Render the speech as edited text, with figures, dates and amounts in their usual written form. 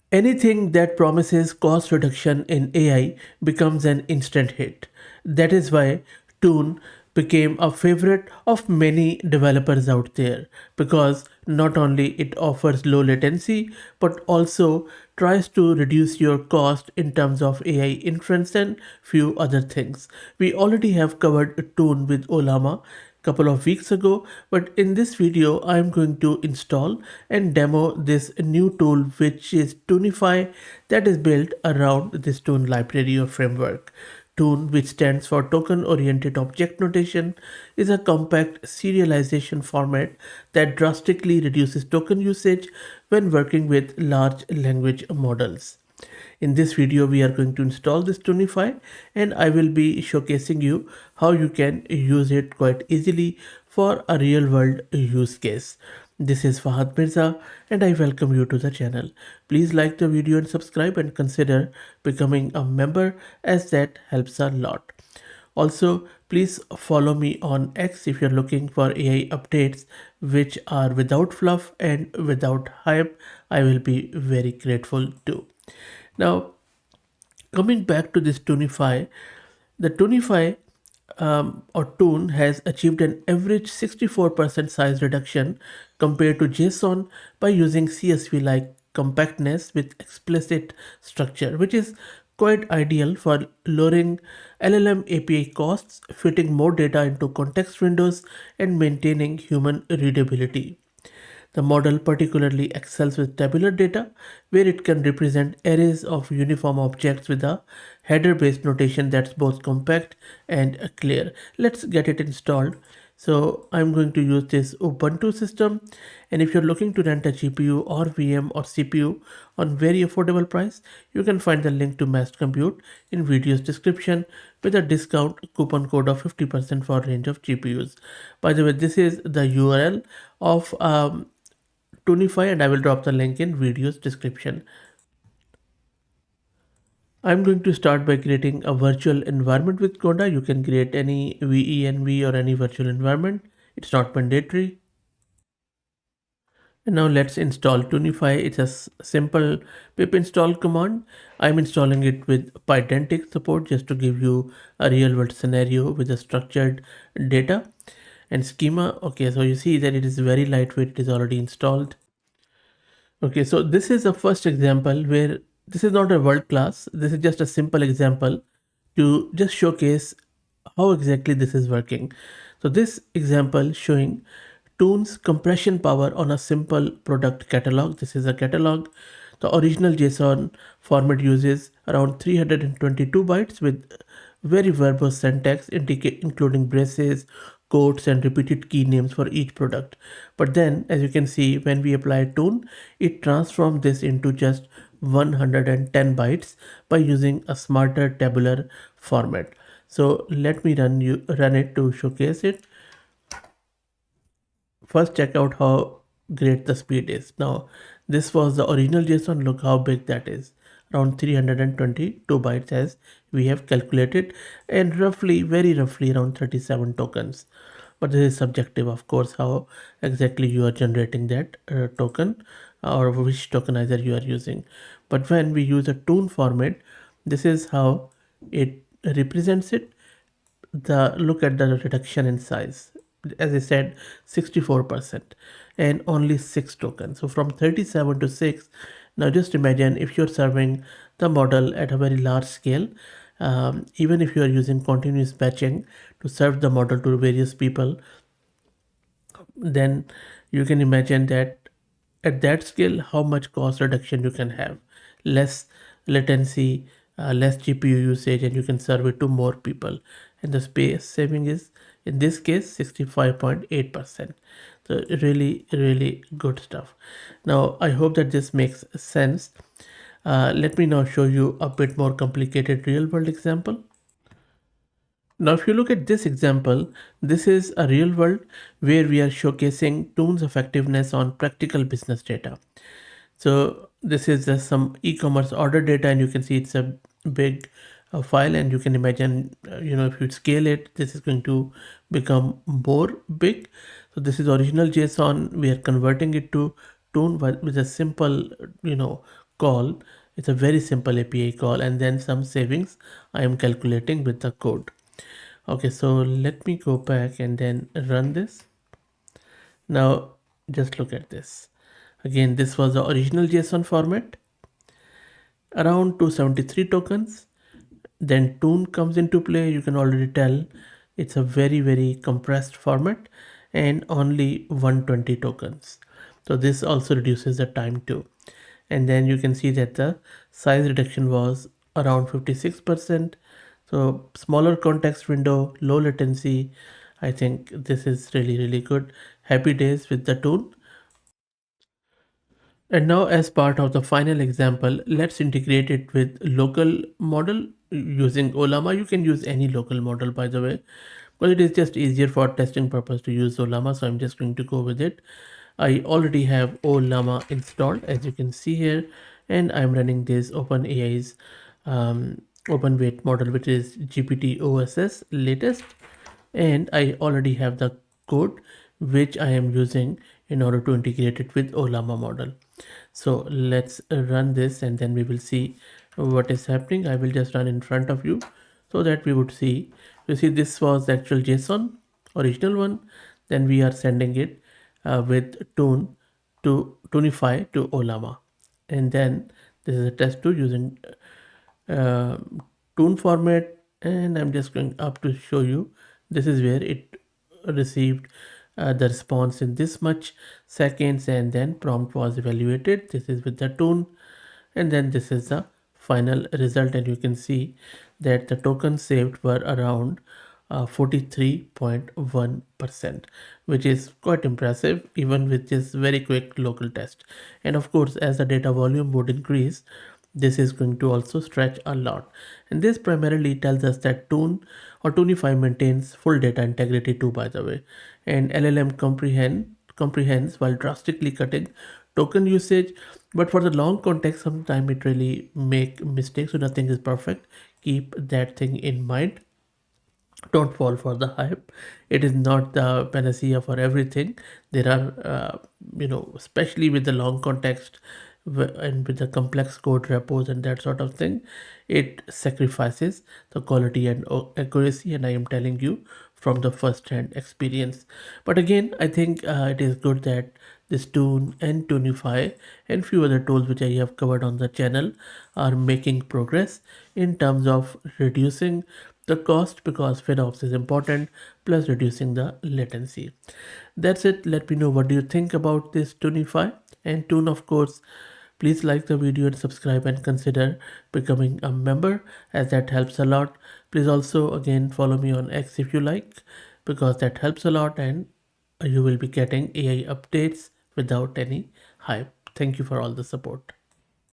Anything that promises cost reduction in AI becomes an instant hit. That is why Toon became a favorite of many developers out there because not only it offers low latency but also tries to reduce your cost in terms of AI inference and few other things. We already have covered Toon with Ollama couple of weeks ago, but in this video I'm going to install and demo this new tool which is Toonify, that is built around this Toon library or framework. Toon, which stands for Token Oriented Object Notation, is a compact serialization format that drastically reduces token usage when working with large language models. In this video, we are going to install this Toonify and I will be showcasing you how you can use it quite easily for a real world use case. This is Fahad Mirza and I welcome you to the channel. Please like the video and subscribe and consider becoming a member as that helps a lot. Also, please follow me on X if you're looking for AI updates which are without fluff and without hype. I will be very grateful too. Now, coming back to this Toonify, the Toonify or Toon has achieved an average 64% size reduction compared to JSON by using CSV like compactness with explicit structure, which is quite ideal for lowering LLM API costs, fitting more data into context windows, and maintaining human readability. The model particularly excels with tabular data, where it can represent arrays of uniform objects with a header-based notation that's both compact and clear. Let's get it installed. So I'm going to use this Ubuntu system, and if you're looking to rent a GPU or VM or CPU on very affordable price, you can find the link to Massed Compute in video's description with a discount coupon code of 50% for a range of GPUs. By the way, this is the URL of Toonify and I will drop the link in video's description. I'm going to start by creating a virtual environment with Conda. You can create any VENV or any virtual environment. It's not mandatory. And now let's install Toonify. It's a simple pip install command. I'm installing it with Pydantic support just to give you a real world scenario with a structured data and schema. Okay, so you see that it is very lightweight. It is already installed. Okay, so this is a first example where this is not a world class. This is just a simple example to just showcase how exactly this is working. So this example showing Toon's compression power on a simple product catalog. This is a catalog. The original JSON format uses around 322 bytes with very verbose syntax including braces, quotes and repeated key names for each product. But then as you can see when we apply Toon, it transforms this into just 110 bytes by using a smarter tabular format. So let me run it to showcase it. First check out how great the speed is. Now this was the original JSON. Look how big that is, around 322 bytes as we have calculated, and roughly, very roughly around 37 tokens. But this is subjective, of course, how exactly you are generating that token or which tokenizer you are using. But when we use a Toon format, this is how it represents it. The look at the reduction in size, as I said, 64% and only 6 tokens. So from 37 to 6. Now just imagine if you're serving the model at a very large scale, even if you are using continuous batching to serve the model to various people, then you can imagine that at that scale how much cost reduction you can have. Less latency, less GPU usage, and you can serve it to more people, and the space saving is in this case 65.8%. So really good stuff. Now I hope that this makes sense. Let me now show you a bit more complicated real world example. Now, if you look at this example, this is a real world where we are showcasing Toon's effectiveness on practical business data. So this is just some e-commerce order data, and you can see it's a big file, and you can imagine, if you scale it, this is going to become more big. So this is original JSON. We are converting it to Toon with a simple, call. It's a very simple API call, and then some savings I am calculating with the code. Okay, so let me go back and then run this. Now, just look at this. Again, this was the original JSON format, around 273 tokens. Then Toon comes into play. You can already tell it's a very compressed format and only 120 tokens. So this also reduces the time too. And then you can see that the size reduction was around 56%. So smaller context window, low latency. I think this is really good. Happy days with the Toon. And now, as part of the final example, let's integrate it with local model using Ollama. You can use any local model, by the way, but it is just easier for testing purpose to use Ollama. So I'm just going to go with it. I already have Ollama installed, as you can see here, and I'm running this OpenAI's open weight model, which is GPT OSS latest, and I already have the code which I am using in order to integrate it with Ollama model. So let's run this and then we will see what is happening. I will just run in front of you so that we would see. You see, this was the actual JSON, original one. Then we are sending it with Toon to Toonify to Ollama. And then this is a test 2 using uh, Toon format, and I'm just going up to show you. This is where it received the response in this much seconds, and then prompt was evaluated. This is with the Toon, and then this is the final result, and you can see that the tokens saved were around 43.1%, which is quite impressive even with this very quick local test. And of course, as the data volume would increase, this is going to also stretch a lot. And this primarily tells us that Toon or Toonify maintains full data integrity too, by the way. And LLM comprehends while drastically cutting token usage. But for the long context, sometimes it really make mistakes. So nothing is perfect. Keep that thing in mind. Don't fall for the hype. It is not the panacea for everything. There are especially with the long context and with the complex code repos and that sort of thing, it sacrifices the quality and accuracy, and I am telling you from the first hand experience. But again, I think it is good that this Toon and Toonify and few other tools which I have covered on the channel are making progress in terms of reducing the cost, because FinOps is important, plus reducing the latency. That's it. Let me know what do you think about this Toonify and Toon. Of course, please like the video and subscribe and consider becoming a member, as that helps a lot. Please also again follow me on X if you like, because that helps a lot, and you will be getting AI updates without any hype. Thank you for all the support.